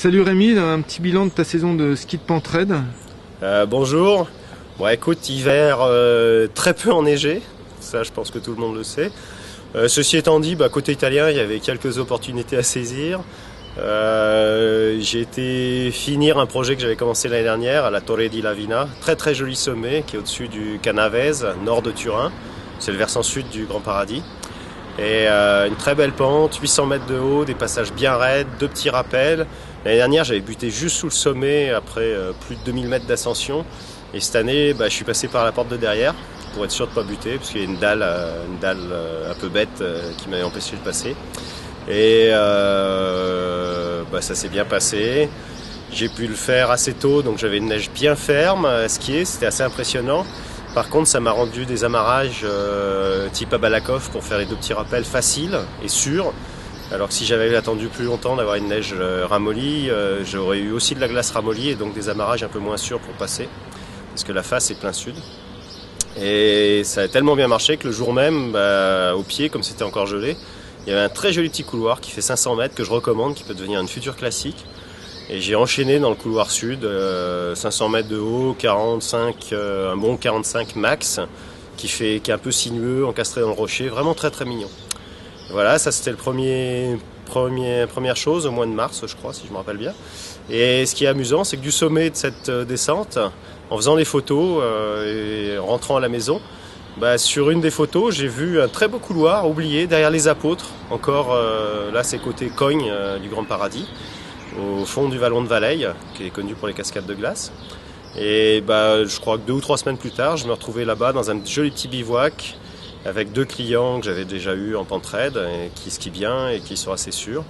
Salut Rémi, un petit bilan de ta saison de ski de Pentraide. Bonjour. Bon, écoute, hiver très peu enneigé, ça je pense que tout le monde le sait. Ceci étant dit, côté italien, il y avait quelques opportunités à saisir. J'ai été finir un projet que j'avais commencé l'année dernière à la Torre di Lavina, très joli sommet qui est au-dessus du Canavese, nord de Turin. C'est le versant sud du Grand Paradis. Et une très belle pente, 800 mètres de haut, des passages bien raides, 2 petits rappels. L'année dernière, j'avais buté juste sous le sommet après plus de 2000 mètres d'ascension. Et cette année, je suis passé par la porte de derrière pour être sûr de ne pas buter, parce qu'il y a une dalle un peu bête qui m'avait empêché de passer. Et ça s'est bien passé. J'ai pu le faire assez tôt, donc j'avais une neige bien ferme à skier, c'était assez impressionnant. Par contre, ça m'a rendu des amarrages type à Balakov pour faire les 2 petits rappels faciles et sûrs. Alors que si j'avais attendu plus longtemps d'avoir une neige ramollie, j'aurais eu aussi de la glace ramollie et donc des amarrages un peu moins sûrs pour passer. Parce que la face est plein sud. Et ça a tellement bien marché que le jour même, au pied, comme c'était encore gelé, il y avait un très joli petit couloir qui fait 500 mètres que je recommande, qui peut devenir une future classique. Et j'ai enchaîné dans le couloir sud, 500 mètres de haut, 45, un bon 45 max, qui est un peu sinueux, encastré dans le rocher, vraiment très mignon. Voilà, ça c'était première chose au mois de mars, je crois, si je me rappelle bien. Et ce qui est amusant, c'est que du sommet de cette descente, en faisant les photos et en rentrant à la maison, sur une des photos, j'ai vu un très beau couloir oublié derrière les apôtres, encore là c'est côté Cogne du Grand Paradis, au fond du vallon de Valleille, qui est connu pour les cascades de glace. Et je crois que 2 ou 3 semaines plus tard, je me retrouvais là-bas dans un joli petit bivouac avec 2 clients que j'avais déjà eu en Pentraide et qui skient bien et qui sont assez sûrs.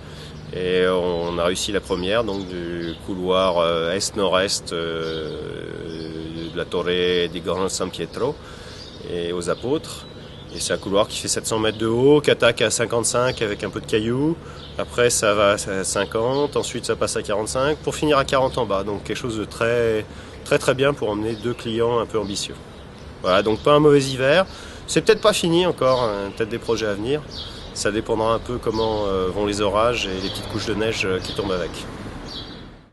Et on a réussi la première, donc du couloir est-nord-est de la Torre di Gran San Pietro et aux apôtres. Et c'est un couloir qui fait 700 mètres de haut, qui attaque à 55 avec un peu de cailloux. Après, ça va à 50, ensuite ça passe à 45, pour finir à 40 en bas. Donc quelque chose de très bien pour emmener 2 clients un peu ambitieux. Voilà, donc pas un mauvais hiver. C'est peut-être pas fini encore, peut-être des projets à venir. Ça dépendra un peu comment vont les orages et les petites couches de neige qui tombent avec.